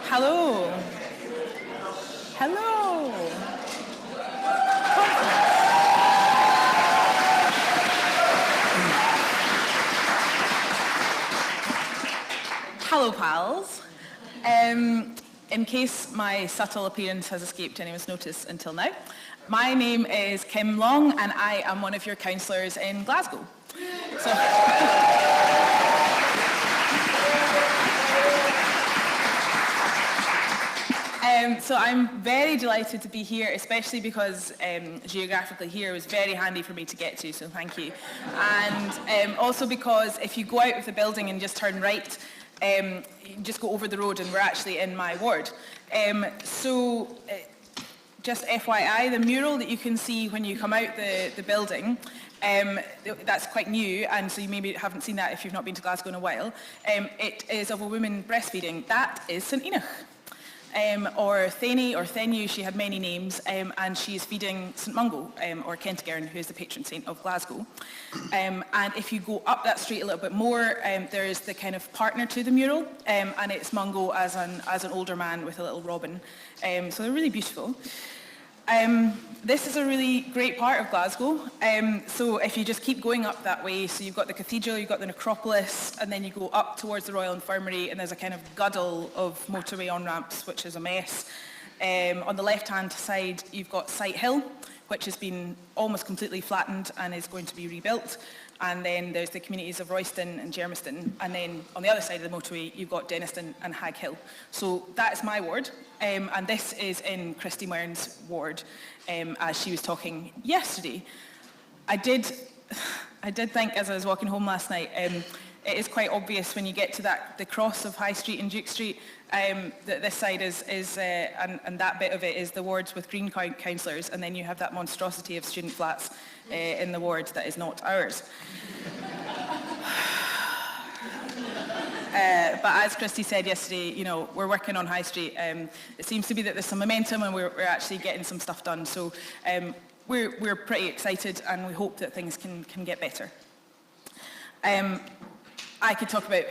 Hello. Hello. Hello, pals. In case my subtle appearance has escaped anyone's notice until now, my name is Kim Long and I am one of your counsellors in Glasgow. So I'm very delighted to be here, especially because geographically here was very handy for me to get to, so thank you. And also because if you go out of the building and just turn right, you just go over the road and we're actually in my ward. Just FYI, the mural that you can see when you come out the building, that's quite new, and so you maybe haven't seen that if you've not been to Glasgow in a while. It is of a woman breastfeeding. That is St Enoch. Or Theny or Thenu, she had many names, and she's feeding St Mungo, or Kentigern, who is the patron saint of Glasgow. And if you go up that street a little bit more, there's the kind of partner to the mural, and it's Mungo as an older man with a little robin. So they're really beautiful. This is a really great part of Glasgow. So if you just keep going up that way, so you've got the cathedral, you've got the necropolis, and then you go up towards the Royal Infirmary, and there's a kind of guddle of motorway on-ramps, which is a mess. On the left-hand side, you've got Sight Hill, which has been almost completely flattened and is going to be rebuilt. And then there's the communities of Royston and Germiston. And then on the other side of the motorway, you've got Denniston and Hag Hill. So that's my ward. And this is in Christy Mearn's ward, as she was talking yesterday. I did think, as I was walking home last night, it is quite obvious when you get to the cross of High Street and Duke Street, that this side and that bit of it is the wards with green councillors, and then you have that monstrosity of student flats in the ward that is not ours. But as Christy said yesterday, you know, we're working on High Street. It seems to be that there's some momentum and we're actually getting some stuff done. So we're pretty excited and we hope that things can get better. I could talk about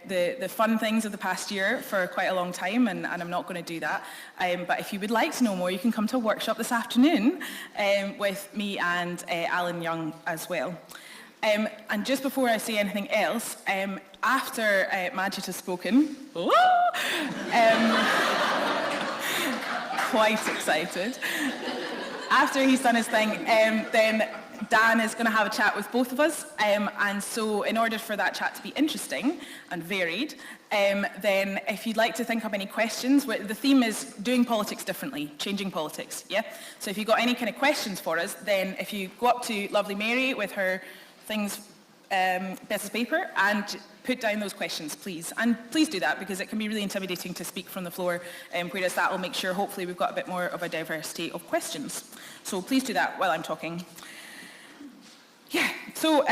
the fun things of the past year for quite a long time, and I'm not going to do that. But if you would like to know more, you can come to a workshop this afternoon with me and Alan Young as well. And just before I say anything else, after Magid has spoken, quite excited, after he's done his thing, then Dan is going to have a chat with both of us, and so in order for that chat to be interesting and varied, then if you'd like to think up any questions, the theme is doing politics differently, changing politics, yeah? So if you've got any kind of questions for us, then if you go up to lovely Mary with her things, bits of paper, and put down those questions, please. And please do that, because it can be really intimidating to speak from the floor, whereas that will make sure, hopefully, we've got a bit more of a diversity of questions. So please do that while I'm talking. Yeah, so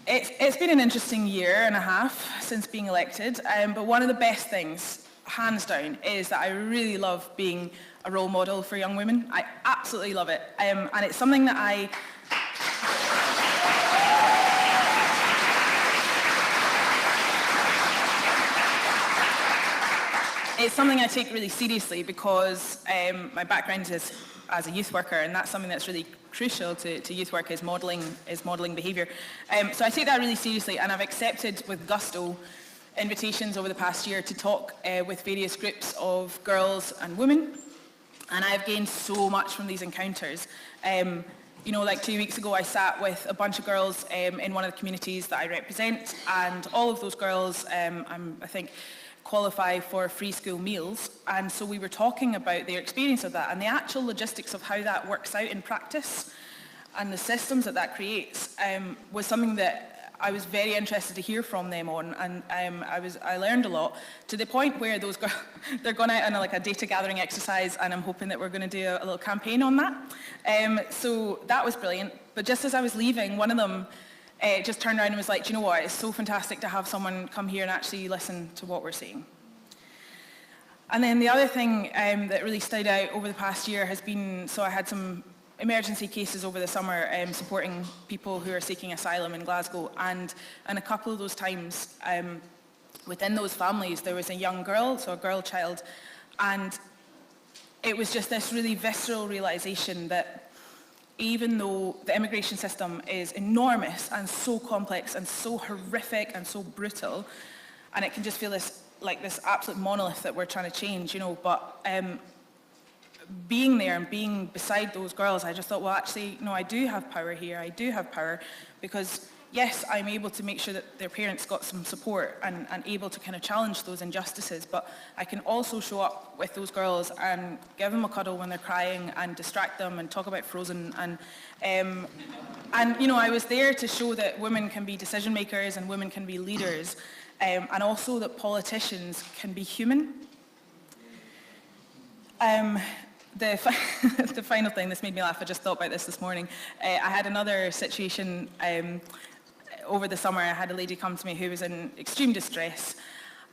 it's been an interesting year and a half since being elected, but one of the best things, hands down, is that I really love being a role model for young women. I absolutely love it, and it's something that it's something I take really seriously, because my background is as a youth worker, and that's something that's really crucial to youth work, is modelling behaviour. So I take that really seriously, and I've accepted with gusto invitations over the past year to talk with various groups of girls and women, and I've gained so much from these encounters. You know, like 2 weeks ago, I sat with a bunch of girls in one of the communities that I represent, and all of those girls, I think, qualify for free school meals, and so we were talking about their experience of that and the actual logistics of how that works out in practice and the systems that creates was something that I was very interested to hear from them on, and I learned a lot, to the point where those girls, they're going out on a data gathering exercise, and I'm hoping that we're going to do a little campaign on that. So that was brilliant, but just as I was leaving, one of them just turned around and was like, do you know what, it's so fantastic to have someone come here and actually listen to what we're saying. And then the other thing that really stood out over the past year has been, so I had some emergency cases over the summer supporting people who are seeking asylum in Glasgow, and a couple of those times within those families, there was a young girl, so a girl child, and it was just this really visceral realization that even though the immigration system is enormous and so complex and so horrific and so brutal, and it can just feel this absolute monolith that we're trying to change, but being there and being beside those girls, I just thought, well, actually, no, I do have power here. I do have power because, yes, I'm able to make sure that their parents got some support and able to kind of challenge those injustices, but I can also show up with those girls and give them a cuddle when they're crying and distract them and talk about Frozen. And I was there to show that women can be decision makers and women can be leaders, and also that politicians can be human. The final thing, this made me laugh, I just thought about this morning. I had another situation over the summer. I had a lady come to me who was in extreme distress,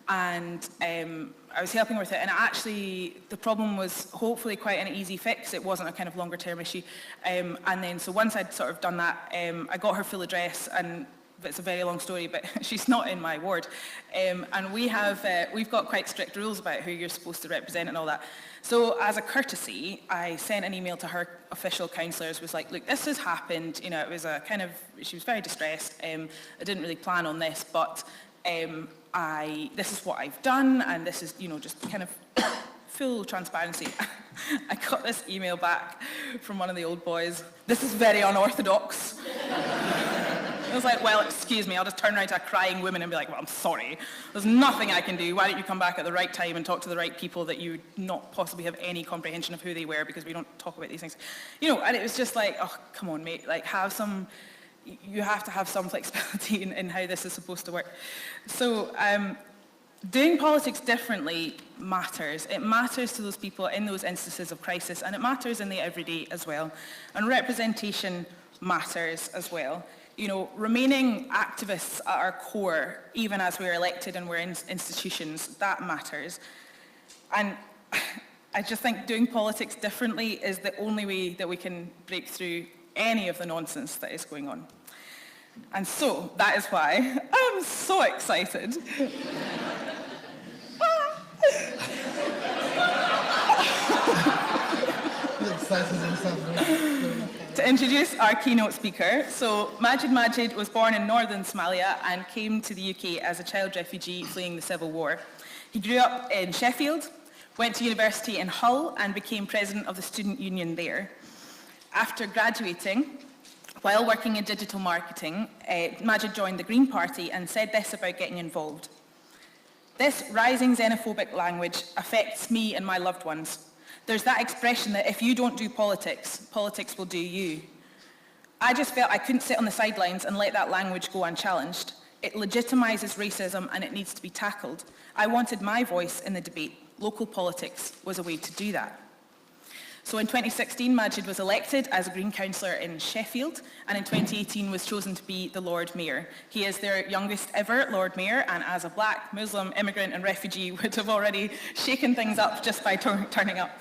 and I was helping her with it, and actually the problem was hopefully quite an easy fix. It wasn't a kind of longer term issue. And then so once I'd sort of done that, I got her full address, and it's a very long story, but she's not in my ward. And we've got quite strict rules about who you're supposed to represent and all that. So as a courtesy, I sent an email to her official counsellors, was like, look, this has happened, it was she was very distressed. I didn't really plan on this, but this is what I've done, and this is, just kind of full transparency. I got this email back from one of the old boys. This is very unorthodox. I was like, well, excuse me, I'll just turn around to a crying woman and be like, well, I'm sorry. There's nothing I can do. Why don't you come back at the right time and talk to the right people that you would not possibly have any comprehension of who they were, because we don't talk about these things. And it was just like, oh, come on, mate. You have to have some flexibility in how this is supposed to work. So doing politics differently matters. It matters to those people in those instances of crisis, and it matters in the everyday as well. And representation matters as well. Remaining activists at our core, even as we're elected and we're in institutions, that matters. And I just think doing politics differently is the only way that we can break through any of the nonsense that is going on. And so, that is why I'm so excited. To introduce our keynote speaker. So Magid was born in northern Somalia and came to the UK as a child refugee fleeing the civil war. He grew up in Sheffield, went to university in Hull and became president of the student union there. After graduating, while working in digital marketing, Magid joined the Green Party and said this about getting involved. This rising xenophobic language affects me and my loved ones. There's that expression that if you don't do politics, politics will do you. I just felt I couldn't sit on the sidelines and let that language go unchallenged. It legitimizes racism and it needs to be tackled. I wanted my voice in the debate. Local politics was a way to do that. So in 2016, Magid was elected as a Green councillor in Sheffield, and in 2018 was chosen to be the Lord Mayor. He is their youngest ever Lord Mayor, and as a black, Muslim, immigrant and refugee would have already shaken things up just by turning up.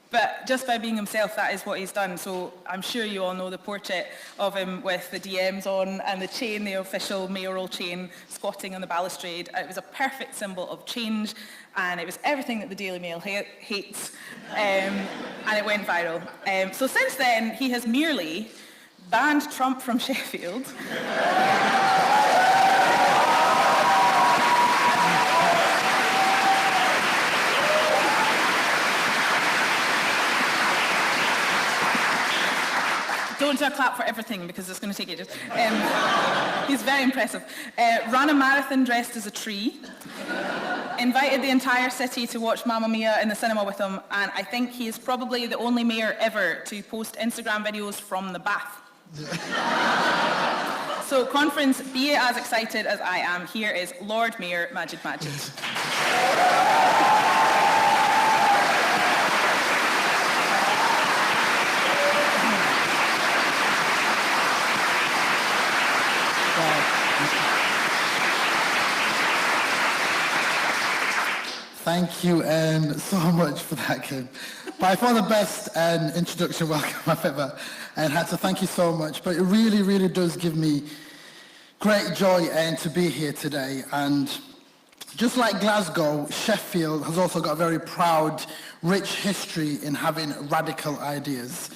But just by being himself, that is what he's done. So I'm sure you all know the portrait of him with the DMs on and the chain, the official mayoral chain, squatting on the balustrade. It was a perfect symbol of change, and it was everything that the Daily Mail hates, and it went viral. So since then, he has merely banned Trump from Sheffield. Don't do a clap for everything because it's going to take ages. He's very impressive. Ran a marathon dressed as a tree. Invited the entire city to watch Mamma Mia in the cinema with him, and I think he is probably the only mayor ever to post Instagram videos from the bath. So conference, be as excited as I am. Here is Lord Mayor Magid. Thank you so much for that, Kim. By far the best introduction welcome I've ever had, so thank you so much. But it really, really does give me Great joy and to be here today. And just like Glasgow, Sheffield has also got a very proud, rich history in having radical ideas.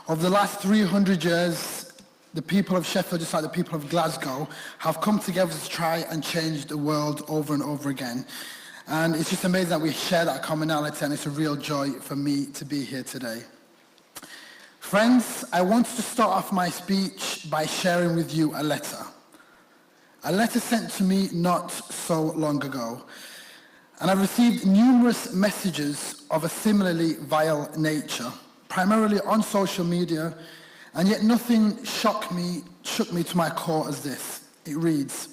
Over the last 300 years, the people of Sheffield, just like the people of Glasgow, have come together to try and change the world over and over again. And it's just amazing that we share that commonality, and it's a real joy for me to be here today. Friends, I want to start off my speech by sharing with you a letter. A letter sent to me not so long ago. And I've received numerous messages of a similarly vile nature, primarily on social media, and yet nothing shook me to my core as this. It reads,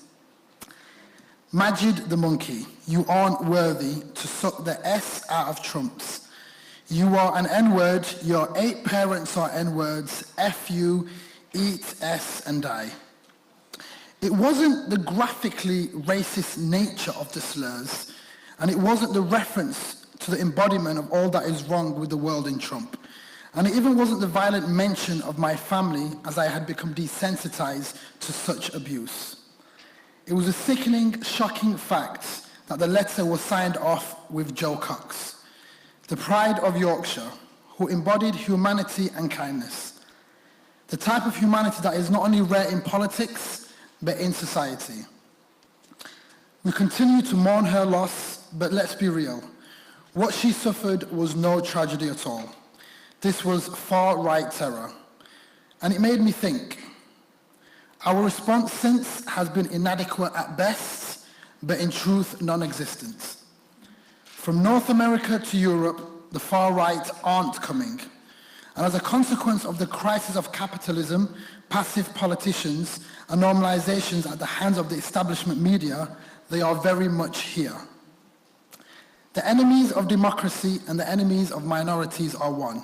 Magid the monkey, you aren't worthy to suck the S out of Trump's. You are an N-word, your 8 parents are N-words, F you, eat S and die. It wasn't the graphically racist nature of the slurs, and it wasn't the reference to the embodiment of all that is wrong with the world in Trump. And it even wasn't the violent mention of my family, as I had become desensitized to such abuse. It was a sickening, shocking fact that the letter was signed off with Joe Cox, the pride of Yorkshire, who embodied humanity and kindness. The type of humanity that is not only rare in politics, but in society. We continue to mourn her loss, but let's be real. What she suffered was no tragedy at all. This was far-right terror. And it made me think. Our response since has been inadequate at best, but in truth non-existent. From North America to Europe, the far-right aren't coming. And as a consequence of the crisis of capitalism, passive politicians, and normalizations at the hands of the establishment media, they are very much here. The enemies of democracy and the enemies of minorities are one.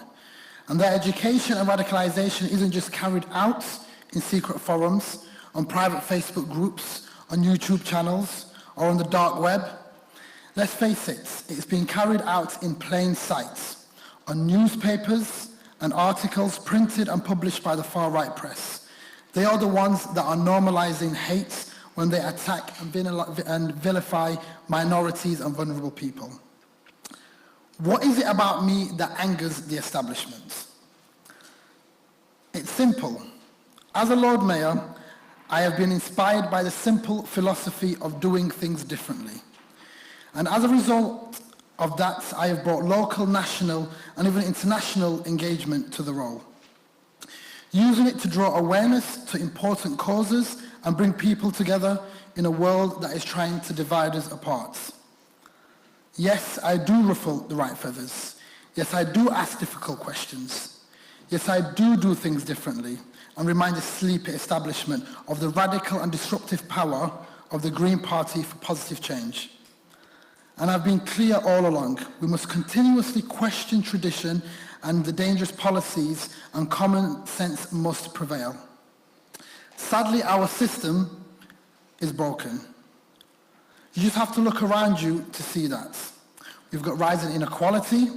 And their education and radicalization isn't just carried out in secret forums, on private Facebook groups, on YouTube channels, or on the dark web. Let's face it, it's being carried out in plain sight, on newspapers and articles printed and published by the far-right press. They are the ones that are normalizing hate when they attack and vilify minorities and vulnerable people. What is it about me that angers the establishment? It's simple. As a Lord Mayor, I have been inspired by the simple philosophy of doing things differently. And as a result of that, I have brought local, national, and even international engagement to the role, using it to draw awareness to important causes and bring people together in a world that is trying to divide us apart. Yes, I do ruffle the right feathers. Yes, I do ask difficult questions. Yes, I do things differently and remind the sleepy establishment of the radical and disruptive power of the Green Party for positive change. And I've been clear all along, we must continuously question tradition and the dangerous policies, and common sense must prevail. Sadly, our system is broken. You just have to look around you to see that. We've got rising inequality,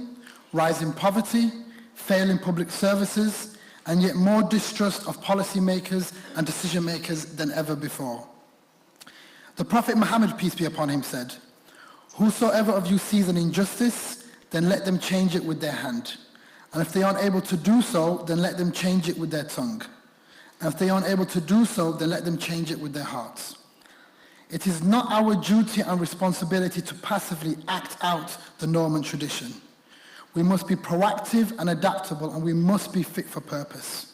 rising poverty, failing public services, and yet more distrust of policymakers and decision makers than ever before. The Prophet Muhammad, peace be upon him, said, "Whosoever of you sees an injustice, then let them change it with their hand. And if they aren't able to do so, then let them change it with their tongue. And if they aren't able to do so, then let them change it with their hearts." It is not our duty and responsibility to passively act out the norm and tradition. We must be proactive and adaptable, and we must be fit for purpose.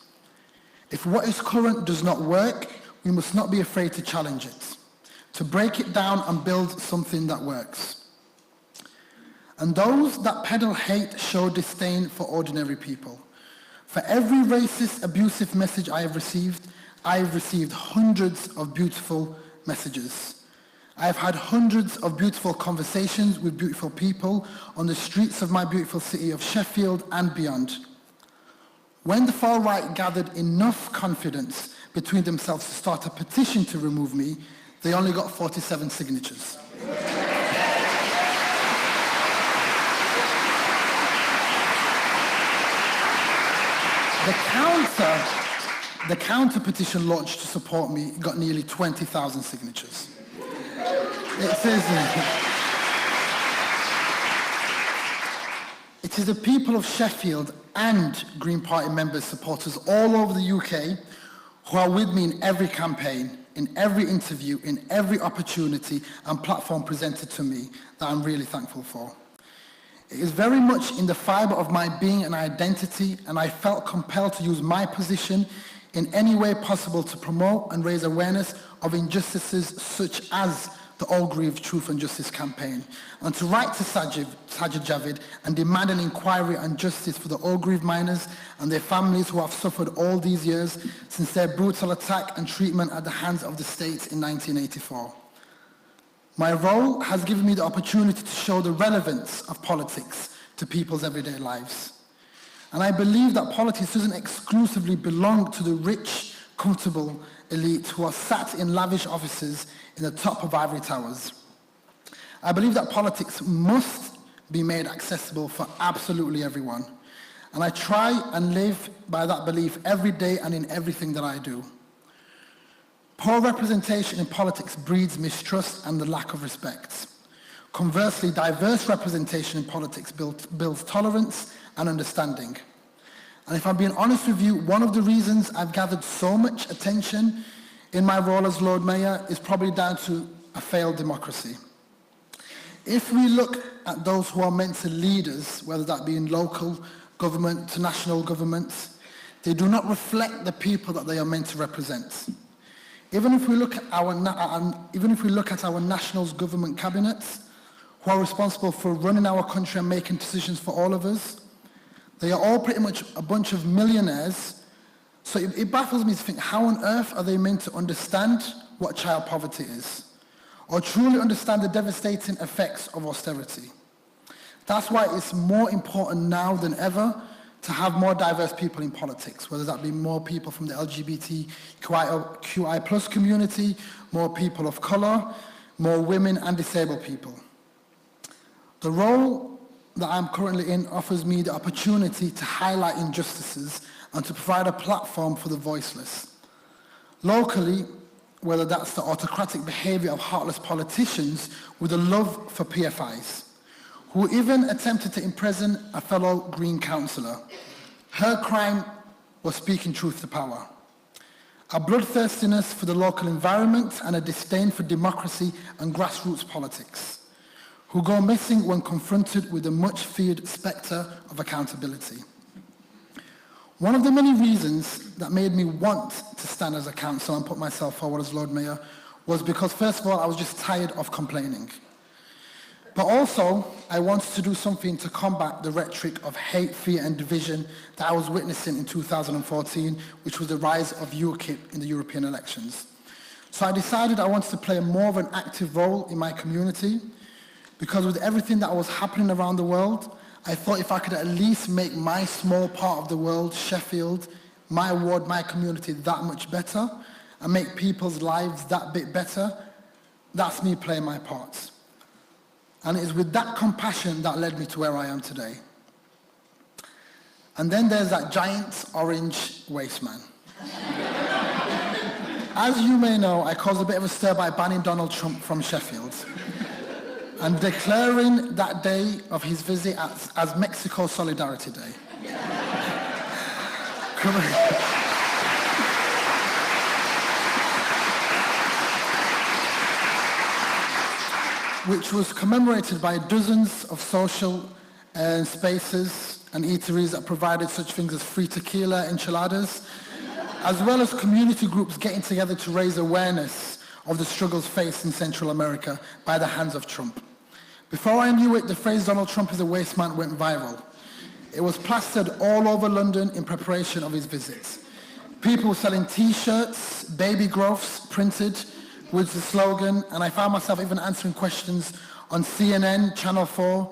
If what is current does not work, we must not be afraid to challenge it, to break it down and build something that works. And those that peddle hate show disdain for ordinary people. For every racist, abusive message I have received hundreds of beautiful messages. I have had hundreds of beautiful conversations with beautiful people on the streets of my beautiful city of Sheffield and beyond. When the far right gathered enough confidence between themselves to start a petition to remove me, they only got 47 signatures. The counter petition launched to support me got nearly 20,000 signatures. It says, it is the people of Sheffield and Green Party members, supporters all over the UK who are with me in every campaign, in every interview, in every opportunity and platform presented to me that I'm really thankful for. It is very much in the fibre of my being and identity, and I felt compelled to use my position in any way possible to promote and raise awareness of injustices such as the All Grieve Truth and Justice campaign, and to write to Sajid Javid and demand an inquiry and justice for the All Grieve miners and their families who have suffered all these years since their brutal attack and treatment at the hands of the state in 1984. My role has given me the opportunity to show the relevance of politics to people's everyday lives. And I believe that politics doesn't exclusively belong to the rich, comfortable elite who are sat in lavish offices in the top of ivory towers. I believe that politics must be made accessible for absolutely everyone. And I try and live by that belief every day and in everything that I do. Poor representation in politics breeds mistrust and the lack of respect. Conversely, diverse representation in politics builds tolerance and understanding. And if I'm being honest with you, one of the reasons I've gathered so much attention in my role as Lord Mayor is probably down to a failed democracy. If we look at those who are meant to lead us, whether that be in local government to national governments, they do not reflect the people that they are meant to represent. Even if we look at our national government cabinets, who are responsible for running our country and making decisions for all of us, they are all pretty much a bunch of millionaires. So it baffles me to think, how on earth are they meant to understand what child poverty is, or truly understand the devastating effects of austerity? That's why it's more important now than ever to have more diverse people in politics, whether that be more people from the LGBTQI plus community, more people of colour, more women and disabled people. The role that I'm currently in offers me the opportunity to highlight injustices and to provide a platform for the voiceless. Locally, whether that's the autocratic behaviour of heartless politicians with a love for PFIs, who even attempted to imprison a fellow Green councillor. Her crime was speaking truth to power. A bloodthirstiness for the local environment and a disdain for democracy and grassroots politics, who go missing when confronted with the much-feared spectre of accountability. One of the many reasons that made me want to stand as a councillor and put myself forward as Lord Mayor was because, first of all, I was just tired of complaining. But also, I wanted to do something to combat the rhetoric of hate, fear and division that I was witnessing in 2014, which was the rise of UKIP in the European elections. So I decided I wanted to play more of an active role in my community, because with everything that was happening around the world, I thought if I could at least make my small part of the world, Sheffield, my ward, my community, that much better, and make people's lives that bit better, that's me playing my part. And it is with that compassion that led me to where I am today. And then there's that giant orange waste man. As you may know, I caused a bit of a stir by banning Donald Trump from Sheffield and declaring that day of his visit as Mexico Solidarity Day. Which was commemorated by dozens of social spaces and eateries that provided such things as free tequila, enchiladas, as well as community groups getting together to raise awareness of the struggles faced in Central America by the hands of Trump. Before I knew it, the phrase Donald Trump is a waste man went viral. It was plastered all over London in preparation of his visits. People were selling t-shirts, baby growths printed with the slogan, and I found myself even answering questions on CNN, Channel 4,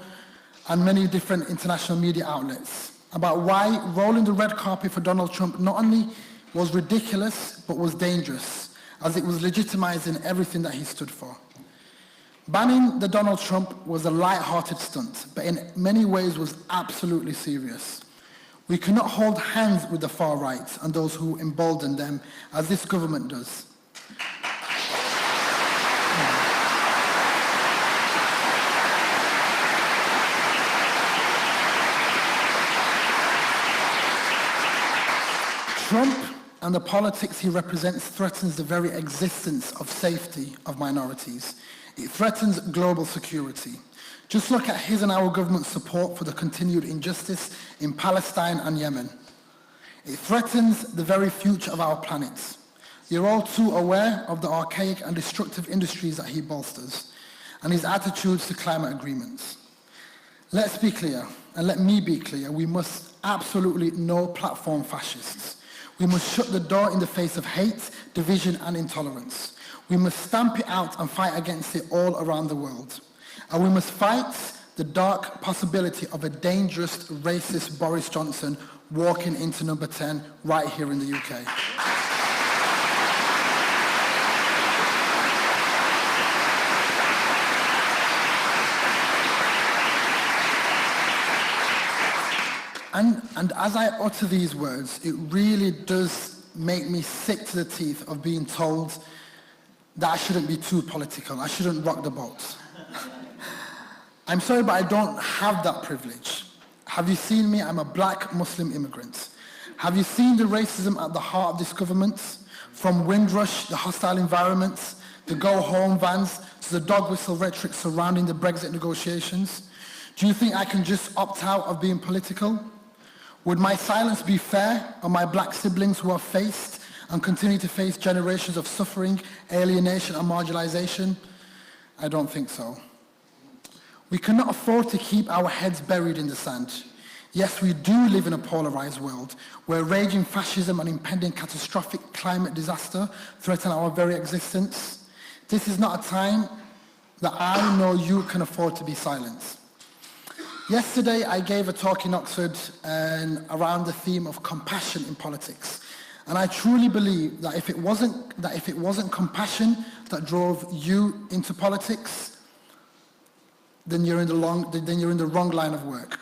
and many different international media outlets about why rolling the red carpet for Donald Trump not only was ridiculous, but was dangerous, as it was legitimizing everything that he stood for. Banning the Donald Trump was a light-hearted stunt, but in many ways was absolutely serious. We cannot hold hands with the far right and those who embolden them, as this government does. Trump and the politics he represents threatens the very existence of safety of minorities. It threatens global security. Just look at his and our government's support for the continued injustice in Palestine and Yemen. It threatens the very future of our planet. You're all too aware of the archaic and destructive industries that he bolsters and his attitudes to climate agreements. Let's be clear, and let me be clear, we must absolutely no platform fascists. We must shut the door in the face of hate, division and intolerance. We must stamp it out and fight against it all around the world. And we must fight the dark possibility of a dangerous, racist Boris Johnson walking into number 10 right here in the UK. And as I utter these words, it really does make me sick to the teeth of being told that I shouldn't be too political, I shouldn't rock the boat. I'm sorry, but I don't have that privilege. Have you seen me? I'm a black Muslim immigrant. Have you seen the racism at the heart of this government? From Windrush, the hostile environments, the go-home vans, to the dog whistle rhetoric surrounding the Brexit negotiations? Do you think I can just opt out of being political? Would my silence be fair on my black siblings who have faced and continue to face generations of suffering, alienation and marginalization? I don't think so. We cannot afford to keep our heads buried in the sand. Yes, we do live in a polarized world where raging fascism and impending catastrophic climate disaster threaten our very existence. This is not a time that I know you can afford to be silent. Yesterday, I gave a talk in Oxford around the theme of compassion in politics. And I truly believe that if it wasn't compassion that drove you into politics, then you're in the wrong line of work.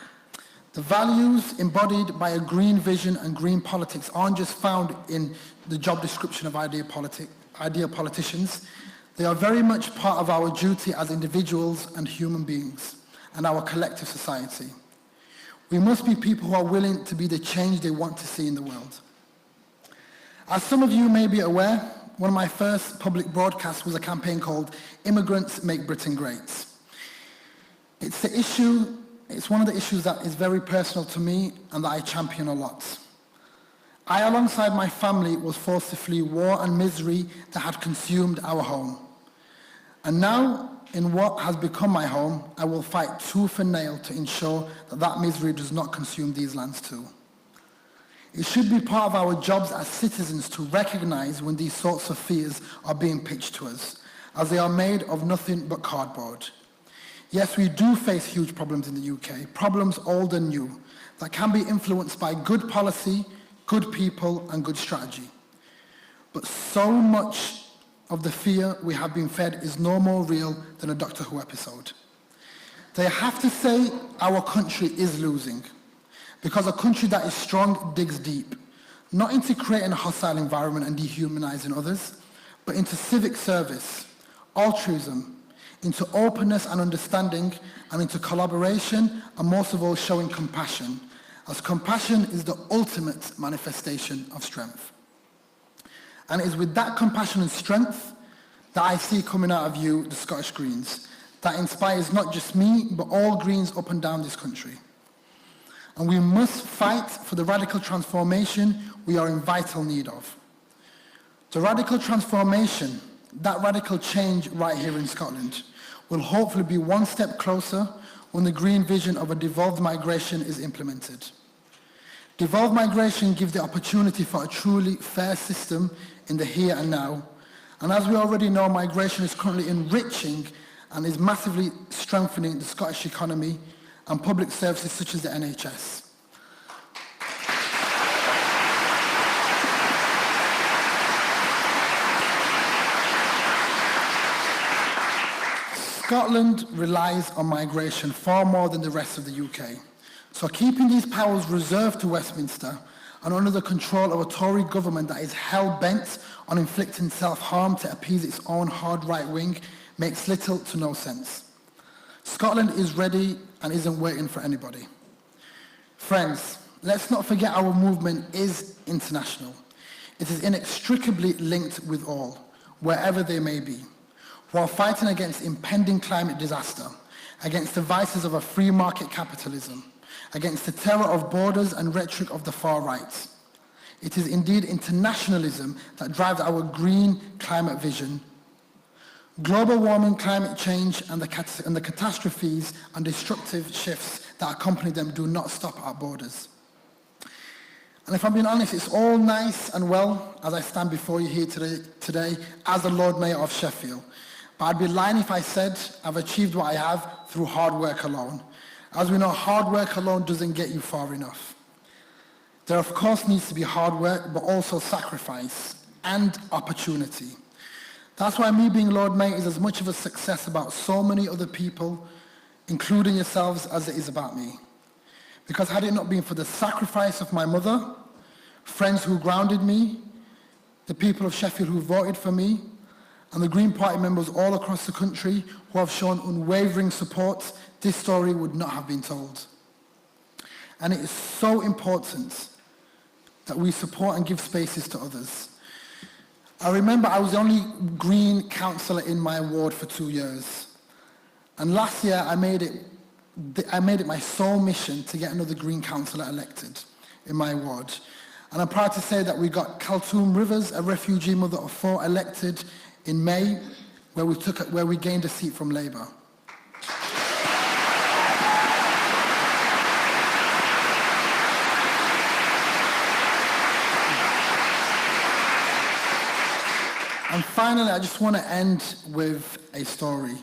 The values embodied by a green vision and green politics aren't just found in the job description of ideal politicians. They are very much part of our duty as individuals and human beings and our collective society. We must be people who are willing to be the change they want to see in the world. As some of you may be aware, one of my first public broadcasts was a campaign called Immigrants Make Britain Great. It's one of the issues that is very personal to me and that I champion a lot. I, alongside my family, was forced to flee war and misery that had consumed our home. And now, in what has become my home, I will fight tooth and nail to ensure that that misery does not consume these lands too. It should be part of our jobs as citizens to recognize when these sorts of fears are being pitched to us, as they are made of nothing but cardboard. Yes, we do face huge problems in the UK, problems old and new, that can be influenced by good policy, good people, and good strategy. But so much of the fear we have been fed is no more real than a Doctor Who episode. They have to say our country is losing, because a country that is strong digs deep, not into creating a hostile environment and dehumanizing others, but into civic service, altruism, into openness and understanding, and into collaboration, and most of all showing compassion, as compassion is the ultimate manifestation of strength. And it is with that compassion and strength that I see coming out of you, the Scottish Greens, that inspires not just me, but all Greens up and down this country. And we must fight for the radical transformation we are in vital need of. The radical transformation, that radical change right here in Scotland, will hopefully be one step closer when the green vision of a devolved migration is implemented. Devolved migration gives the opportunity for a truly fair system in the here and now. And as we already know, migration is currently enriching and is massively strengthening the Scottish economy and public services such as the NHS. Scotland relies on migration far more than the rest of the UK. So keeping these powers reserved to Westminster and under the control of a Tory government that is hell-bent on inflicting self-harm to appease its own hard right wing makes little to no sense. Scotland is ready and isn't waiting for anybody. Friends, let's not forget our movement is international. It is inextricably linked with all, wherever they may be. While fighting against impending climate disaster, against the vices of a free market capitalism, against the terror of borders and rhetoric of the far right. It is indeed internationalism that drives our green climate vision. Global warming, climate change, and the catastrophes and destructive shifts that accompany them do not stop at borders. And if I'm being honest, it's all nice and well as I stand before you here today as the Lord Mayor of Sheffield. But I'd be lying if I said I've achieved what I have through hard work alone. As we know, hard work alone doesn't get you far enough. There of course needs to be hard work, but also sacrifice and opportunity. That's why me being Lord Mayor is as much of a success about so many other people, including yourselves, as it is about me. Because had it not been for the sacrifice of my mother, friends who grounded me, the people of Sheffield who voted for me, and the Green Party members all across the country who have shown unwavering support, this story would not have been told. And it is so important that we support and give spaces to others. I remember I was the only Green councillor in my ward for 2 years. And last year I made it my sole mission to get another Green councillor elected in my ward. And I'm proud to say that we got Kaltoum Rivers, a refugee mother of 4, elected in May, where we gained a seat from Labour. And finally, I just want to end with a story.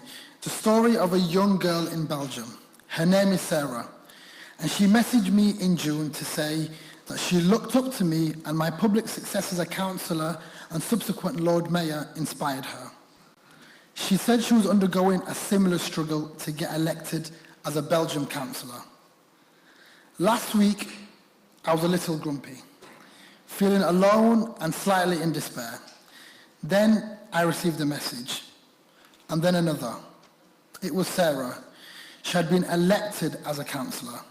The story of a young girl in Belgium. Her name is Sarah. And she messaged me in June to say that she looked up to me and my public success as a councillor and subsequent Lord Mayor inspired her. She said she was undergoing a similar struggle to get elected as a Belgian councillor. Last week, I was a little grumpy, feeling alone and slightly in despair. Then I received a message, and then another. It was Sarah. She had been elected as a councillor.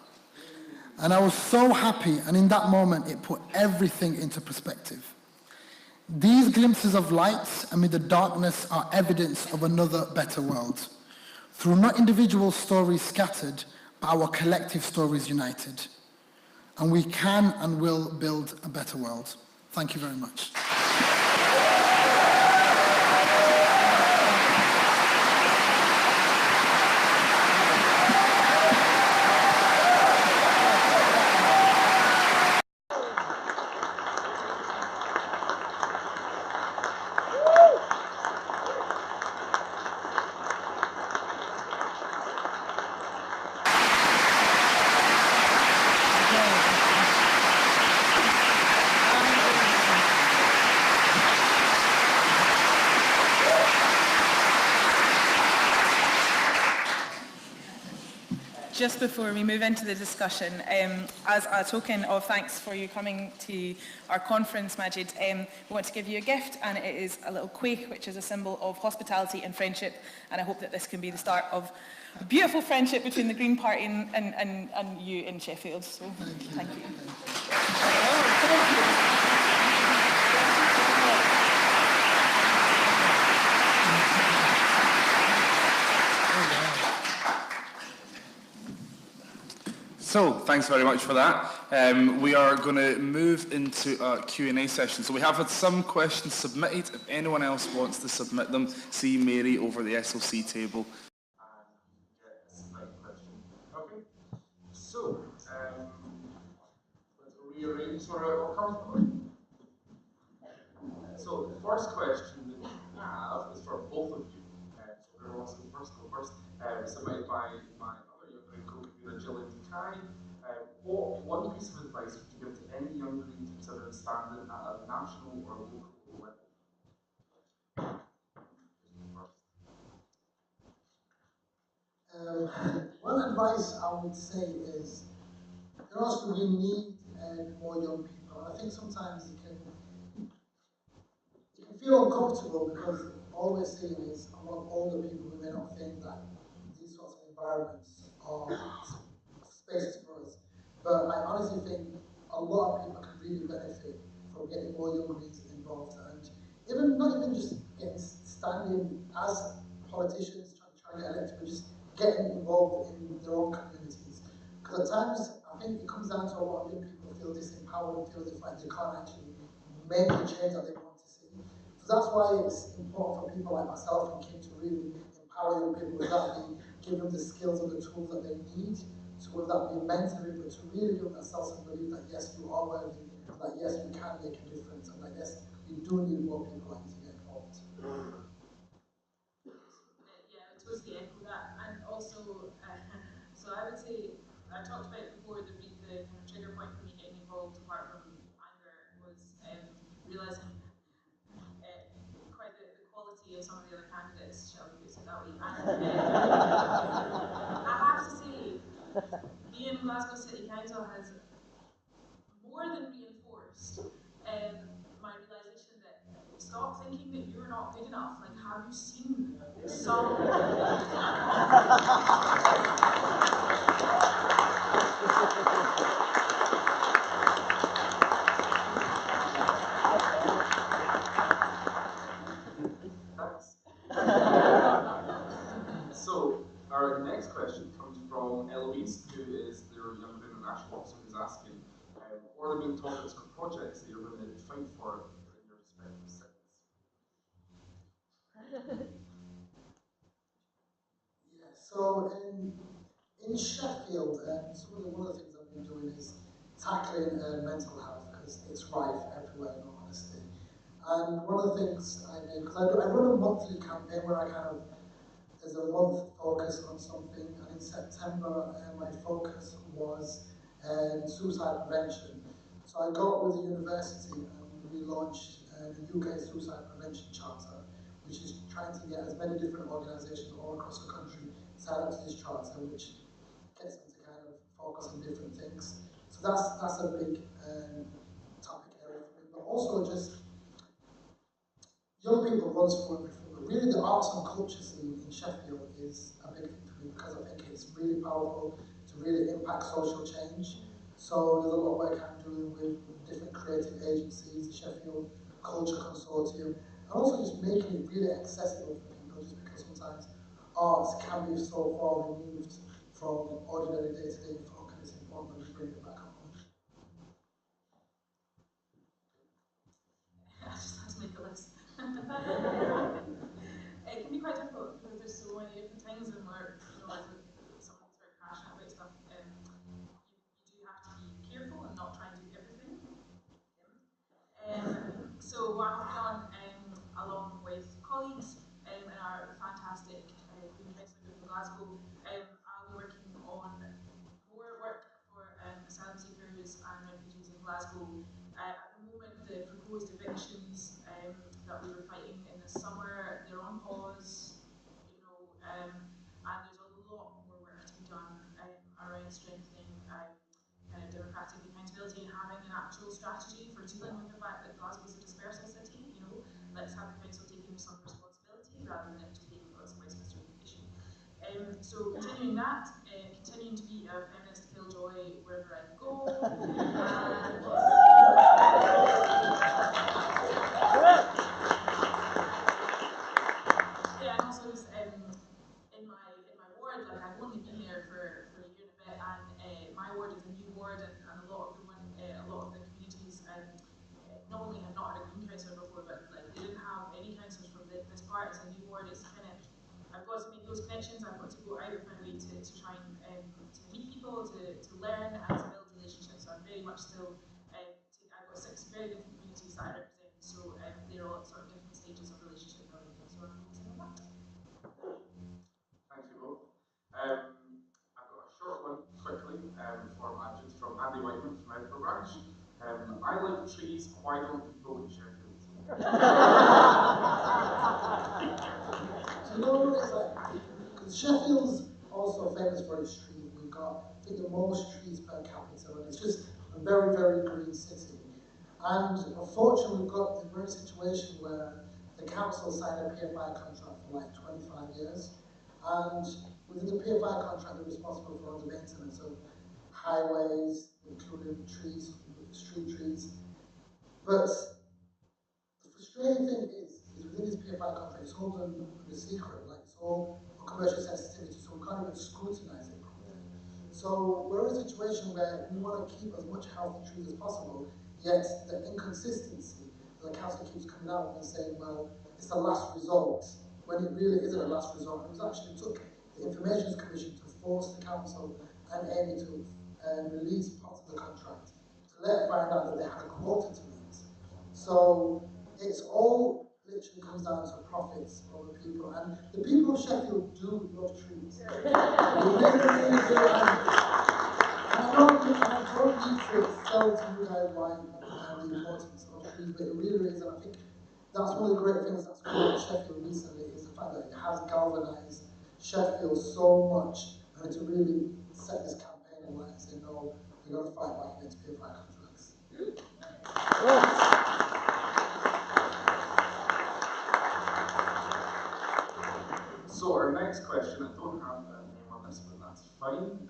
And I was so happy, and in that moment it put everything into perspective. These glimpses of light amid the darkness are evidence of another better world. Through not individual stories scattered, but our collective stories united. And we can and will build a better world. Thank you very much. Just before we move into the discussion, as a token of thanks for you coming to our conference, Magid, we want to give you a gift, and it is a little quaich, which is a symbol of hospitality and friendship, and I hope that this can be the start of a beautiful friendship between the Green Party and you in Sheffield. So, thank you. So, thanks very much for that. We are going to move into a Q&A session. So we have had some questions submitted. If anyone else wants to submit them, see Mary over the SOC table. Okay. So, let's rearrange for our conference. So, the first question that we have is for both of you. So, everyone wants to go first. Submitted by my other young green co-convener, Gillian Kai. What one piece of advice would you give to any young green considering standing at a national or local level? One advice I would say is And also we need more young people. And I think sometimes you can feel uncomfortable because all we're seeing is a lot of older people who may not think that these sorts of environments are spaces for us. But I honestly think a lot of people can really benefit from getting more young people involved, and even not even just getting standing as politicians trying to get elected, but just getting involved in their own communities. Because at times I think it comes down to a lot of young people feel disempowered and feel as if like they can't actually make the change that they want to see. So that's why it's important for people like myself and Kim to really empower young people with that, give them the skills and the tools that they need. So with that being mentoring, but to really give them that sense of belief that yes, you are worthy, that yes, we can make a difference, and that yes, we do need more people like you to get involved. Yeah, I totally echo that. And also, so I would say, I talked about before, the kind of trigger point for me getting involved, apart from anger, was realising quite the quality of some of the other candidates, shall we put it that way. And I have to say, being in Glasgow City Council has more than reinforced my realisation that stop thinking that you're not good enough. Like, have you seen some? Thanks. So, our next question comes from Eloise, who is their Young Women National Officer, who's asking, what are the main topics or projects that you're going to fight for in your respective cities? Yeah, so in Sheffield, one of the things I've been doing is tackling mental health because it's rife everywhere, in all honesty. And one of the things I did, because I run a monthly campaign where I kind of, there's a month focus on something, and in September my focus was suicide prevention. So I got with the university and we launched the UK Suicide Prevention Charter, which is trying to get as many different organisations all across the country signed up to this charter, which gets them to kind of focus on different things. So that's a big topic area for me. But also just young people runs through everything. But really the arts and culture scene in Sheffield is a big thing for me because I think it's really powerful to really impact social change. So there's a lot of work I'm doing with different creative agencies, the Sheffield Culture Consortium, and also just making it really accessible for people, just because sometimes arts can be so far removed from ordinary day-to-day folk, and it's important that we bring it back up. I just had to make a list. It can be quite difficult because there's so many different things, and we're, as someone who's very passionate about stuff, you do have to be careful and not try and do everything. So what I'm working on, along with colleagues in our fantastic Women Council Group in Glasgow, I'll be working on more work for asylum seekers and refugees in Glasgow. At the moment, the proposed evictions that we were fighting in the summer, they're on pause, and there's a lot more work to be done around strengthening kind of democratic accountability and having an actual strategy for dealing with the fact that Glasgow is a dispersal city. Let's have the council taking some responsibility rather than it just being a Westminster issue. So continuing that, continuing to be a feminist killjoy wherever I go. And also just in my ward, like I've only been there for a year and a bit, and my ward is a new ward, and a lot of the communities not only have not had a green councillor before, but like they didn't have any councillors from this part. It's a new ward. It's kind of, I've got to make those connections. I've got to go out of my way to try and to meet people, to learn and to build relationships. So I'm very much still. I've got 6 very different communities that I represent. So they're all at sort of different stages of relationship building. So I'm focusing on that. Thank you both. I've got a short one quickly for Magid from Andy Whiteman from Edinburgh Branch. I like trees, why don't people in Sheffield? So it's like, because Sheffield's also famous for its trees. got, I think, the most trees per capita, and it's just a very, very green city. And unfortunately, we're in a situation where the council signed a PFI contract for like 25 years, and within the PFI contract, they're responsible for all the maintenance of highways, including trees, street trees. But the frustrating thing is within this PFI contract, it's all done under secret, like it's all for commercial sensitivity, so we can't even scrutinize it properly. So we're in a situation where we want to keep as much healthy trees as possible, yet the inconsistency that the council keeps coming out and saying, well, it's a last resort, when it really isn't a last resort. It was actually took the Information Commission to force the council and Amy to release parts of the contract, to let it find out that they had a quota to meet. So it's all literally comes down to profits over people, and the people of Sheffield do love trees. They really do. And I don't need to sell to you guys why the importance of trees, but it really is, and I think that's one of the great things that's come out of Sheffield recently, is the fact that it has galvanised Sheffield so much, and to really set this campaign alight and say, no, we've got to fight back against PFI contracts. So our next question, I don't have a name on this, but that's fine,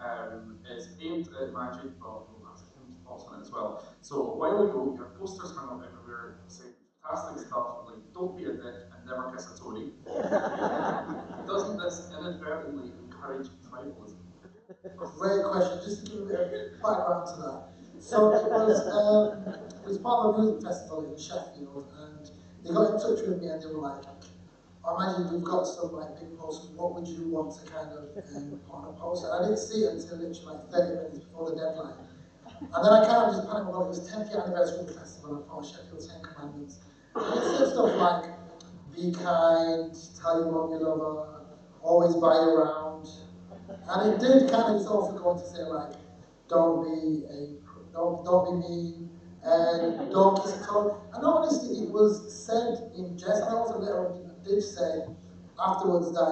is aimed at Magid, but we'll ask him to thoughts on it as well. So a while ago, your posters hung up everywhere saying fantastic stuff like "Don't be a dick" and "Never kiss a Tory." Doesn't this inadvertently encourage tribalism? Great question. Just to give a bit of background to that. So it was part of a music festival in Sheffield, and they got in touch with me and they were like, "I imagine we've got some like big posters. What would you want to kind of put on a poster?" And I didn't see it until literally like 30 minutes before the deadline. And then I kind of just panicked about it. It was 10th anniversary of the festival and for Sheffield 10 Commandments. And it said stuff like, "Be kind, tell your mum you love her, always buy you around." And it did kind of just also go on to say like, don't be mean, and don't kiss a tongue. And honestly, it was said in jest. And I also later on did say afterwards that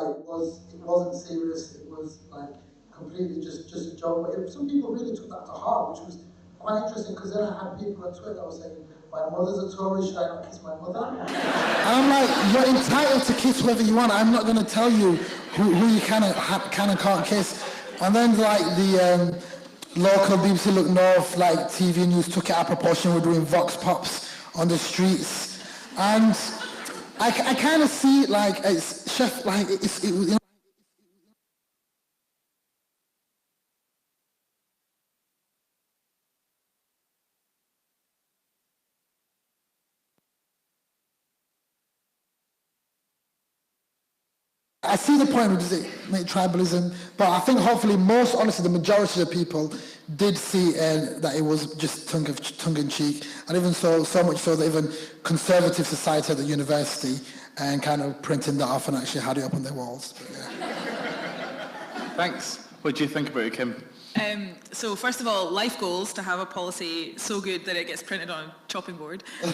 it wasn't serious. It was like completely just a joke. But some people really took that to heart, which was quite interesting, because then I had people on Twitter that were saying, "My mother's a Tory, should I not kiss my mother?" And I'm like, you're entitled to kiss whoever you want. I'm not going to tell you who you can and can't kiss. And then like the local BBC Look North like TV news took it out of proportion. We're doing vox pops on the streets, and I kind of see it like it's chef like it, you know, I see the point of does it make tribalism, but I think hopefully honestly, the majority of people did see that it was just tongue-in-cheek, and even so much so that even conservative society at the university and kind of printing that off and actually had it up on their walls. But, yeah. Thanks. What do you think about it, Kim? So first of all, life goals to have a policy so good that it gets printed on a chopping board. Maybe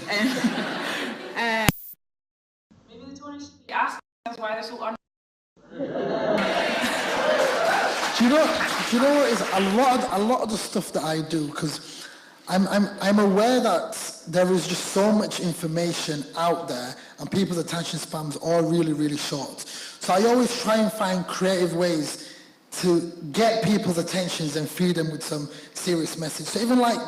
the Tories should be asking us why they're so Do you know what is a lot of the stuff that I do, because I'm aware that there is just so much information out there and people's attention spans are really, really short. So I always try and find creative ways to get people's attentions and feed them with some serious message. So even like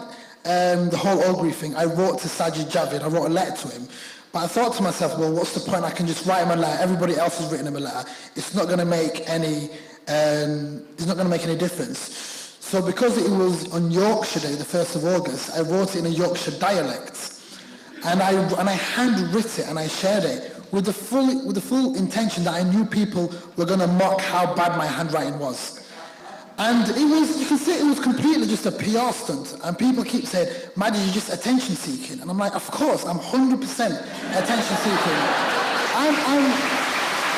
the whole Ogre thing, I wrote to Sajid Javid, I wrote a letter to him. But I thought to myself, well, what's the point? I can just write him a letter. Everybody else has written him a letter. It's not going to make any. It's not going to make any difference. So because it was on Yorkshire Day, the 1st of August, I wrote it in a Yorkshire dialect, and I handwrote it and I shared it with the full intention that I knew people were going to mock how bad my handwriting was. And it was, you can see it was completely just a PR stunt. And people keep saying, "Magid, you're just attention seeking." And I'm like, of course, I'm 100% attention seeking.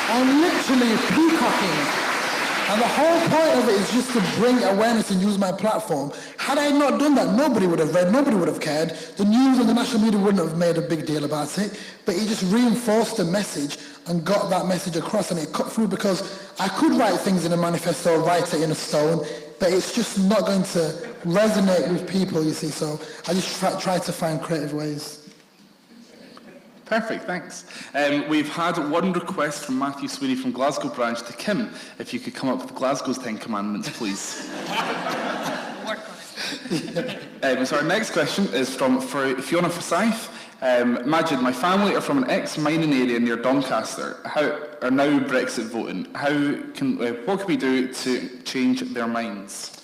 I'm literally peacocking. And the whole point of it is just to bring awareness and use my platform. Had I not done that, nobody would have read, nobody would have cared. The news and the national media wouldn't have made a big deal about it. But it just reinforced the message and got that message across, and it cut through, because I could write things in a manifesto or write it in a stone. but it's just not going to resonate with people, you see, so I just try to find creative ways. Perfect, thanks. We've had one request from Matthew Sweeney from Glasgow branch to Kim. If you could come up with Glasgow's 10 Commandments, please. Work on it. So our next question is from Fiona Forsyth. Magid, my family are from an ex-mining area near Doncaster. Are now Brexit voting. What can we do to change their minds?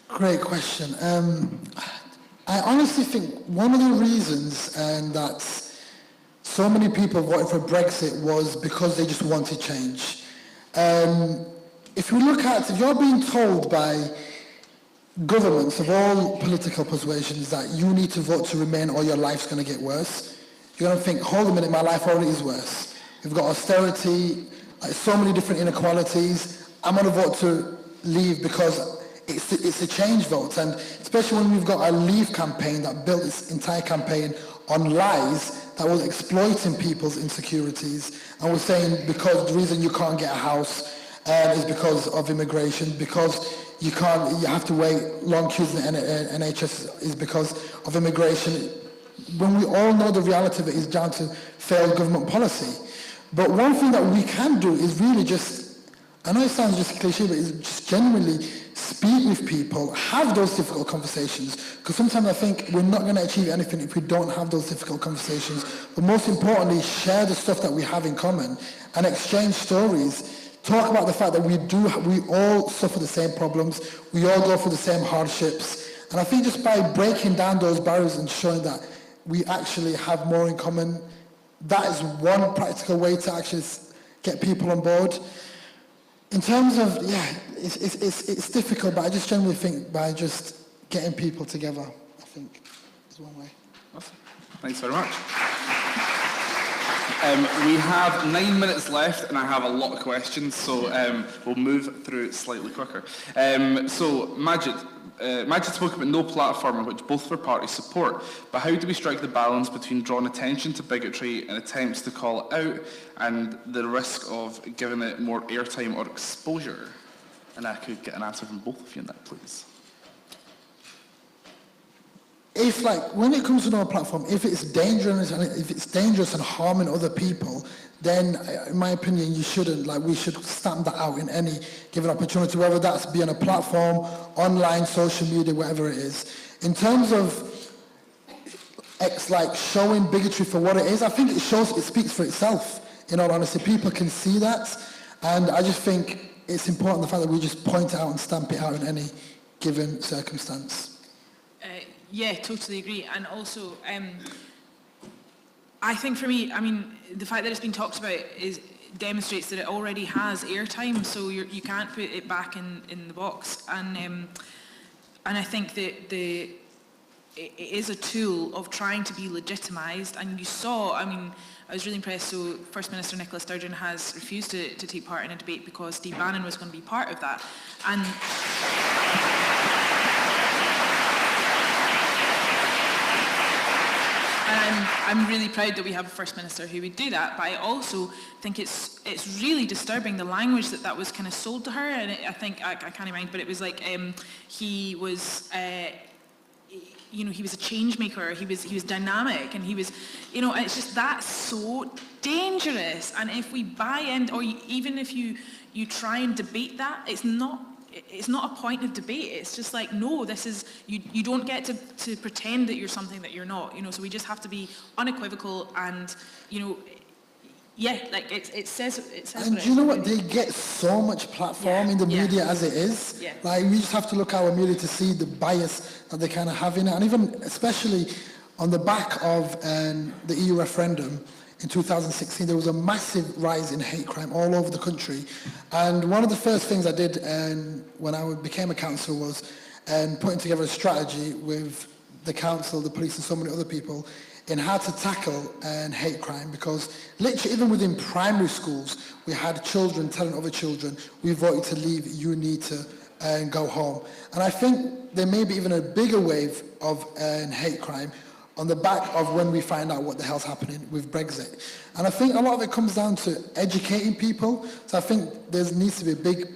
Great question. I honestly think one of the reasons that so many people voted for Brexit was because they just wanted change. If you're being told by governments of all political persuasions that you need to vote to remain or your life's going to get worse, you're going to think, hold a minute, my life already is worse. We've got austerity, so many different inequalities. I'm going to vote to leave because it's a change vote. And especially when we've got a Leave campaign that built its entire campaign on lies that was exploiting people's insecurities. And was saying because the reason you can't get a house is because of immigration, because you have to wait long queues in the NHS is because of immigration, when we all know the reality of it is down to failed government policy. But one thing that we can do is really just, I know it sounds just cliche, but it's just genuinely speak with people, have those difficult conversations, because sometimes I think we're not going to achieve anything if we don't have those difficult conversations. But most importantly, share the stuff that we have in common and exchange stories. Talk about the fact that we all suffer the same problems, we all go through the same hardships. And I think just by breaking down those barriers and showing that we actually have more in common, that is one practical way to actually get people on board. In terms of, it's difficult, but I just generally think by just getting people together, I think is one way. Awesome. Thanks very much. We have 9 minutes left, and I have a lot of questions, so we'll move through it slightly quicker. So, Magid spoke about no platform in which both of our parties support, but how do we strike the balance between drawing attention to bigotry and attempts to call it out, and the risk of giving it more airtime or exposure? And I could get an answer from both of you on that, please. If, when it comes to no platform, if it's dangerous and harming other people, then, in my opinion, you shouldn't. We should stamp that out in any given opportunity, whether that's be on a platform, online, social media, whatever it is. In terms of showing bigotry for what it is, I think it speaks for itself. In all honesty, people can see that, and I just think it's important the fact that we just point it out and stamp it out in any given circumstance. Yeah, totally agree. And also, I think for me, the fact that it's been talked about demonstrates that it already has airtime, so you can't put it back in the box. And I think that it is a tool of trying to be legitimised. And you saw, I was really impressed. So First Minister Nicola Sturgeon has refused to take part in a debate because Steve Bannon was going to be part of that. And I'm really proud that we have a First Minister who would do that, but I also think it's really disturbing the language that was kind of sold to her, and I think, I can't remember, but it was like he was he was a change maker, he was dynamic, and he was, and it's just, that's so dangerous. And if we buy in, or even if you try and debate that, it's not a point of debate. It's just no, this is, you don't get to pretend that you're something that you're not, so we just have to be unequivocal and, it says and do you know what, they get so much platform in the media as it is. We just have to look at our media to see the bias that they kind of have in it, and even especially on the back of the EU referendum in 2016, there was a massive rise in hate crime all over the country. And one of the first things I did when I became a councillor was putting together a strategy with the council, the police and so many other people in how to tackle hate crime, because literally even within primary schools we had children telling other children, we voted to leave, you need to go home. And I think there may be even a bigger wave of hate crime on the back of when we find out what the hell's happening with Brexit. And I think a lot of it comes down to educating people. So I think there needs to be a big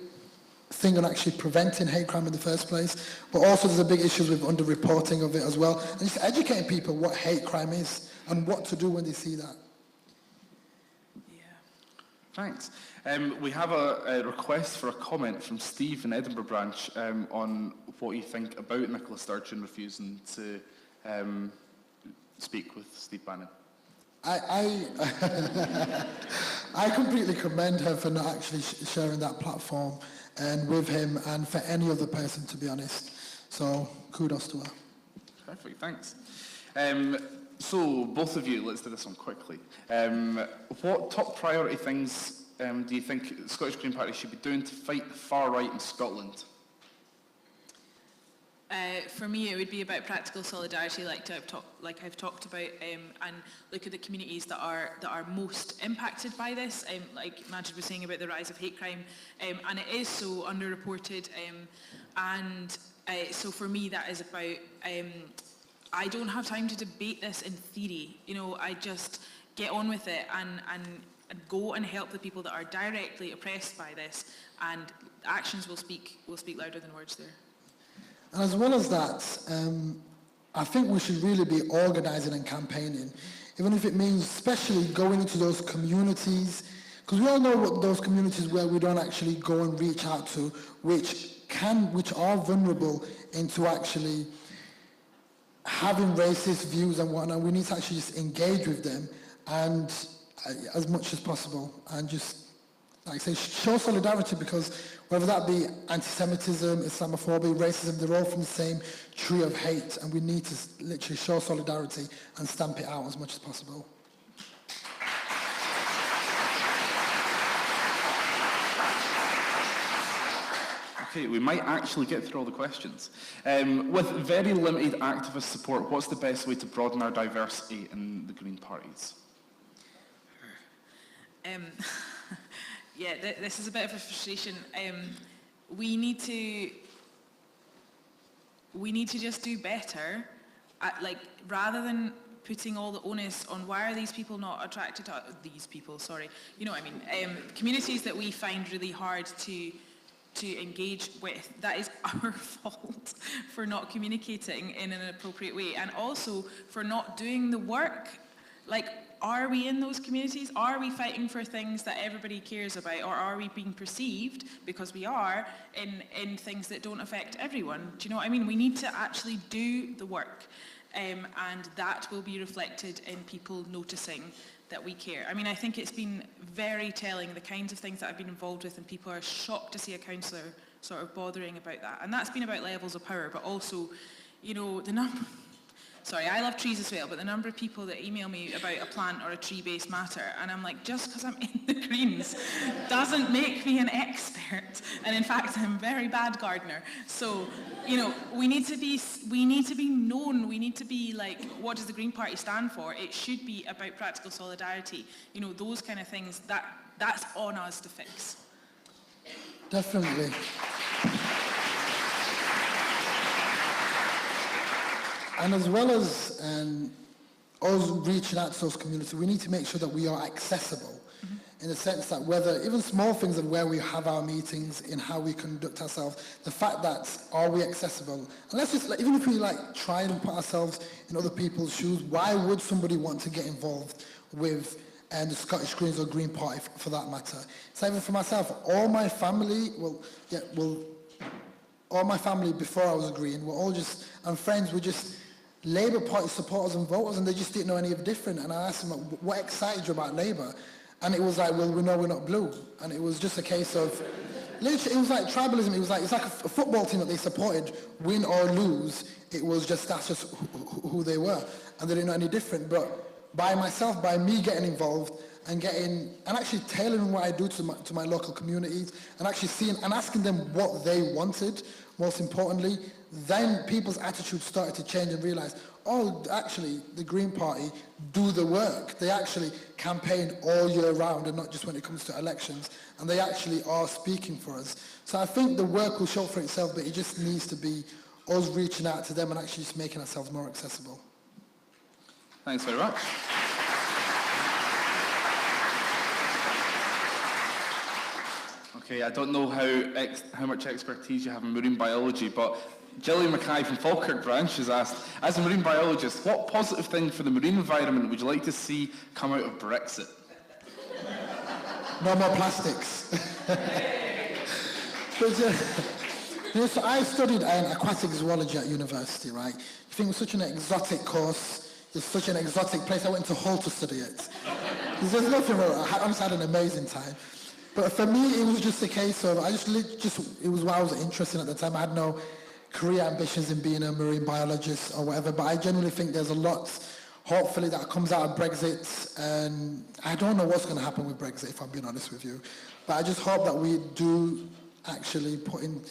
thing on actually preventing hate crime in the first place, but also there's a big issue with under-reporting of it as well, and just educating people what hate crime is and what to do when they see that. Thanks. We have a request for a comment from Steve in Edinburgh branch on what you think about Nicola Sturgeon refusing to speak with Steve Bannon. I completely commend her for not actually sharing that platform and with him and for any other person, to be honest. So kudos to her. Perfect, thanks. So both of you, let's do this one quickly. What top priority things do you think the Scottish Green Party should be doing to fight the far right in Scotland? For me, it would be about practical solidarity, like I've talked about, and look at the communities that are most impacted by this. Like Magid was saying about the rise of hate crime, and it is so underreported. So for me, that is about. I don't have time to debate this in theory. You know, I just get on with it and go and help the people that are directly oppressed by this, and actions will speak louder than words there. And as well as that, I think we should really be organising and campaigning, even if it means especially going into those communities, because we all know what those communities where we don't actually go and reach out to, which are vulnerable into actually having racist views and whatnot. We need to actually just engage with them and as much as possible and just, like I say, show solidarity, because whether that be anti-Semitism, Islamophobia, racism, they're all from the same tree of hate, and we need to literally show solidarity and stamp it out as much as possible. Okay, we might actually get through all the questions. With very limited activist support, what's the best way to broaden our diversity in the Green parties? Yeah, this is a bit of a frustration. We need to just do better, rather than putting all the onus on why are these people not attracted to these people. Sorry, you know what I mean. Communities that we find really hard to engage with, that is our fault for not communicating in an appropriate way, and also for not doing the work. Like, are we in those communities? Are we fighting for things that everybody cares about? Or are we being perceived, because we are, in things that don't affect everyone? Do you know what I mean? We need to actually do the work. And that will be reflected in people noticing that we care. I mean, I think it's been very telling, the kinds of things that I've been involved with, and people are shocked to see a councillor sort of bothering about that. And that's been about levels of power, but also, you know, the number... Sorry, I love trees as well, but the number of people that email me about a plant or a tree-based matter, and I'm like, just because I'm in the Greens doesn't make me an expert. And in fact, I'm a very bad gardener. So, you know, we need to be known. We need to be like, what does the Green Party stand for? It should be about practical solidarity. You know, those kind of things. That's on us to fix. Definitely. And as well as us reaching out to those communities, we need to make sure that we are accessible, in the sense that whether, even small things of where we have our meetings, in how we conduct ourselves, the fact that, are we accessible? And let's just, even if we try and put ourselves in other people's shoes, why would somebody want to get involved with the Scottish Greens or Green Party for that matter? So even for myself, all my family, all my family before I was a Green were all just, and friends were just Labour Party supporters and voters, and they just didn't know any of different. And I asked them, what excited you about Labour? And it was like, well, we know we're not blue. And it was just a case of, literally, it was like tribalism. It's like a football team that they supported, win or lose. It was just, that's just who they were. And they didn't know any different. But by me getting involved and actually tailoring what I do to my local communities, and actually seeing and asking them what they wanted, most importantly, then people's attitudes started to change and realize, oh, actually, the Green Party do the work. They actually campaign all year round and not just when it comes to elections. And they actually are speaking for us. So I think the work will show for itself, but it just needs to be us reaching out to them and actually just making ourselves more accessible. Thanks very much. Okay, I don't know how much expertise you have in marine biology, but Gillian Mackay from Falkirk branch has asked, as a marine biologist, what positive thing for the marine environment would you like to see come out of Brexit? No more plastics. But, so I studied aquatic zoology at university, right? You think it was such an exotic course, it's such an exotic place. I went to Hull to study it. There's nothing wrong. I honestly had an amazing time. But for me, it was just a case of, it was what I was interested in at the time. I had no career ambitions in being a marine biologist or whatever, but I genuinely think there's a lot, hopefully, that comes out of Brexit, and I don't know what's going to happen with Brexit, if I'm being honest with you. But I just hope that we do actually put in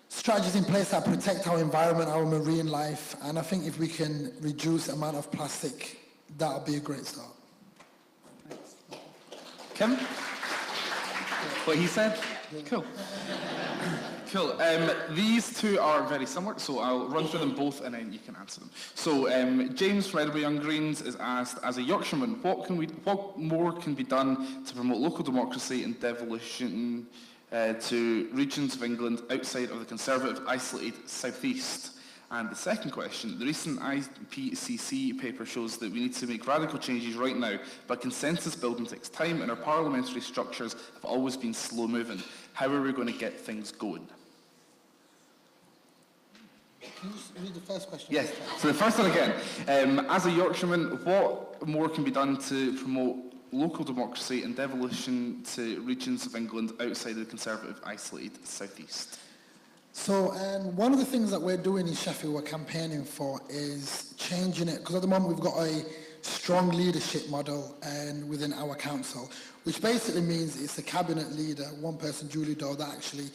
strategies in place that protect our environment, our marine life, and I think if we can reduce the amount of plastic, that'll be a great start. Kim? What he said? Cool. Cool. These two are very similar, so I'll run through them both and then you can answer them. So James from Edinburgh Young Greens is asked, as a Yorkshireman, what more can be done to promote local democracy and devolution to regions of England outside of the Conservative isolated South East? And the second question, the recent IPCC paper shows that we need to make radical changes right now, but consensus building takes time and our parliamentary structures have always been slow moving. How are we going to get things going? Can you just read the first question? Yes, so the first one again. As a Yorkshireman, what more can be done to promote local democracy and devolution to regions of England outside of the Conservative isolated South East? So one of the things that we're doing in Sheffield, we're campaigning for, is changing it, because at the moment we've got a strong leadership model within our council, which basically means it's a cabinet leader, one person, Julie Doe, that actually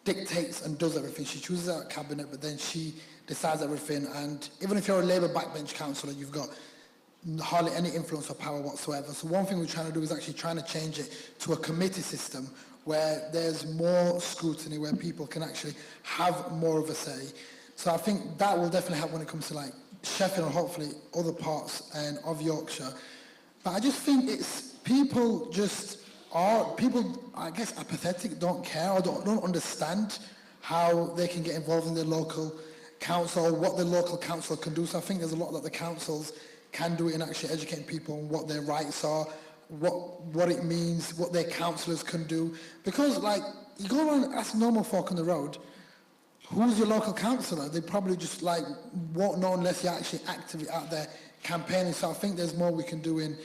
dictates and does everything. She chooses our cabinet, but then she decides everything, and even if you're a Labour backbench councillor, you've got hardly any influence or power whatsoever. So one thing we're trying to do is actually trying to change it to a committee system where there's more scrutiny, where people can actually have more of a say. So I think that will definitely help when it comes to like Sheffield and hopefully other parts of Yorkshire. But I just think it's people, I guess, apathetic, don't care or don't understand how they can get involved in their local council or what the local council can do. So I think there's a lot that the councils can do in actually educating people on what their rights are, what it means, what their councillors can do. Because like, you go around and ask normal folk on the road, who's your local councillor? They probably just like won't know unless you're actually actively out there campaigning. So I think there's more we can do in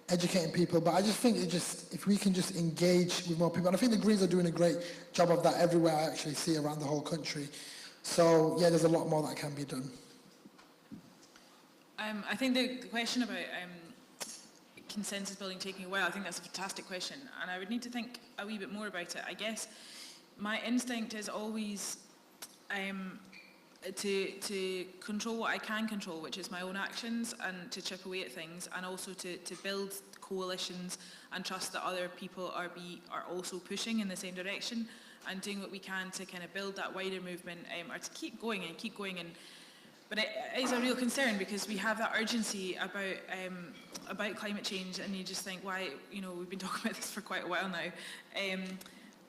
educating people. But I just think if we can just engage with more people, and I think the Greens are doing a great job of that everywhere I actually see around the whole country. So yeah, there's a lot more that can be done. I think the question about consensus building taking a while, I think that's a fantastic question, and I would need to think a wee bit more about it. I guess my instinct is always to control what I can control, which is my own actions, and to chip away at things, and also to build coalitions and trust that other people are also pushing in the same direction and doing what we can to kind of build that wider movement, or to keep going. But it is a real concern because we have that urgency about climate change, and you just think, why, we've been talking about this for quite a while now.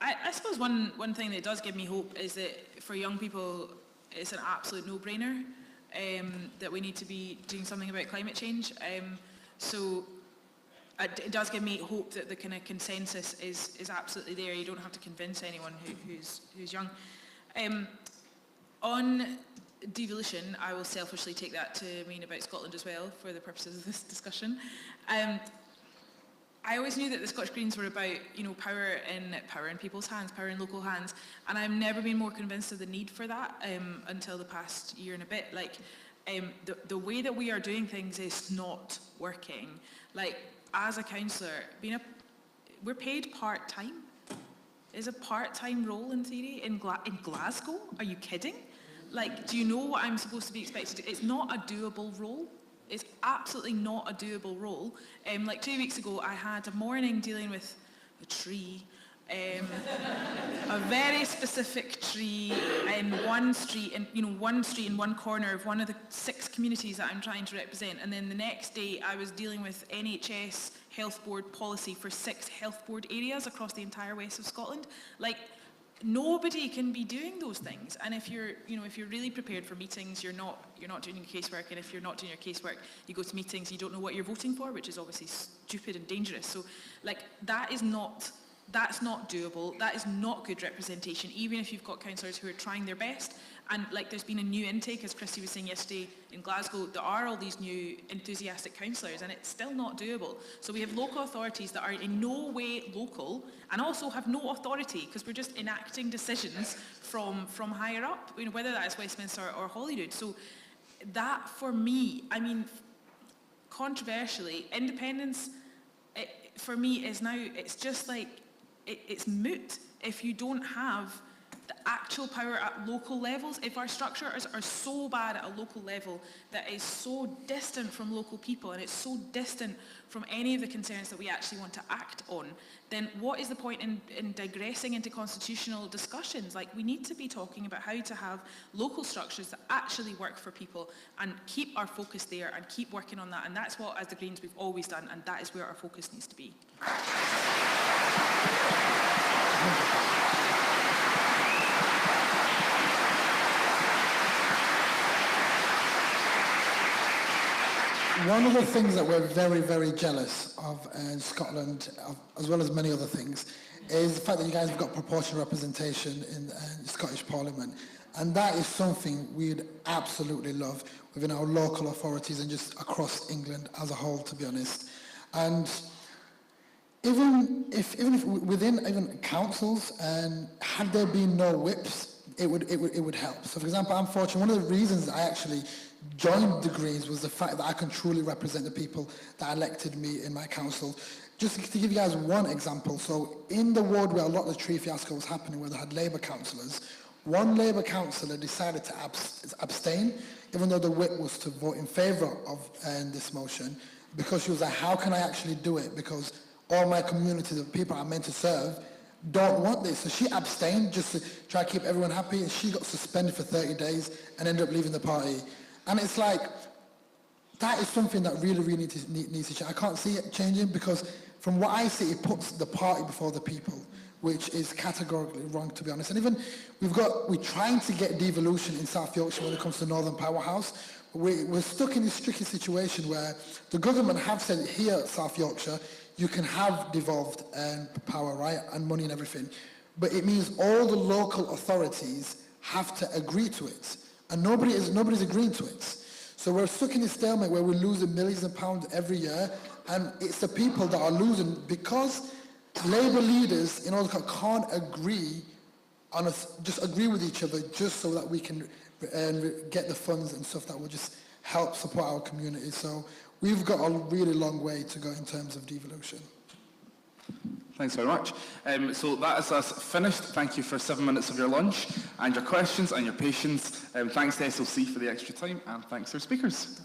I suppose one thing that does give me hope is that for young people, it's an absolute no-brainer that we need to be doing something about climate change. So it does give me hope that the kind of consensus is absolutely there. You don't have to convince anyone who's young. On devolution, I will selfishly take that to mean about Scotland as well for the purposes of this discussion. I always knew that the Scottish Greens were about, power in people's hands, power in local hands, and I've never been more convinced of the need for that until the past year and a bit. Like, the way that we are doing things is not working. Like, as a councillor, we're paid part-time. Is a part-time role in theory in Glasgow? Are you kidding? Like, do you know what I'm supposed to be expected to do? It's not a doable role. It's absolutely not a doable role. Like 2 weeks ago, I had a morning dealing with a tree, a very specific tree in one street, in one corner of one of the 6 communities that I'm trying to represent, and then the next day I was dealing with NHS Health Board policy for 6 health board areas across the entire west of Scotland. Like, nobody can be doing those things. And if you're really prepared for meetings, you're not doing your casework, and if you're not doing your casework, you go to meetings, you don't know what you're voting for, which is obviously stupid and dangerous. So, like, that's not doable. That is not good representation, even if you've got councillors who are trying their best. And like, there's been a new intake, as Christy was saying yesterday in Glasgow. There are all these new enthusiastic councillors, and it's still not doable. So we have local authorities that are in no way local, and also have no authority, because we're just enacting decisions from higher up, whether that is Westminster or Holyrood. So that, for me, I mean, controversially, independence, for me, is now, it's just like, it's moot if you don't have the actual power at local levels. If our structures are so bad at a local level that is so distant from local people, and it's so distant from any of the concerns that we actually want to act on, then what is the point in digressing into constitutional discussions? Like, we need to be talking about how to have local structures that actually work for people, and keep our focus there and keep working on that. And that's what, as the Greens, we've always done, and that is where our focus needs to be. One of the things that we're very, very jealous of in Scotland, as well as many other things, is the fact that you guys have got proportional representation in the Scottish Parliament. And that is something we'd absolutely love within our local authorities and just across England as a whole, to be honest. And even if within councils, and had there been no whips, it would help. So, for example, I'm fortunate. One of the reasons I actually joined the Greens was the fact that I can truly represent the people that elected me in my council. Just to give you guys one example, so in the ward where a lot of the tree fiasco was happening, where they had Labour councillors, one Labour councillor decided to abstain, even though the whip was to vote in favour of this motion, because she was like, how can I actually do it? Because all my community, the people I'm meant to serve, don't want this. So she abstained just to try to keep everyone happy, and she got suspended for 30 days and ended up leaving the party. And it's like, that is something that really, really needs to change. I can't see it changing, because from what I see, it puts the party before the people, which is categorically wrong, to be honest. And even we're trying to get devolution in South Yorkshire when it comes to Northern Powerhouse. We're stuck in this tricky situation where the government have said here at South Yorkshire, you can have devolved power, right, and money and everything. But it means all the local authorities have to agree to it. And nobody's agreeing to it. So we're stuck in this stalemate where we're losing millions of pounds every year, and it's the people that are losing because Labour leaders in Northern can't agree on just agree with each other just so that we can get the funds and stuff that will just help support our community. So we've got a really long way to go in terms of devolution. Thanks very much. So that is us finished. Thank you for 7 minutes of your lunch and your questions and your patience. Thanks to SLC for the extra time, and thanks to our speakers.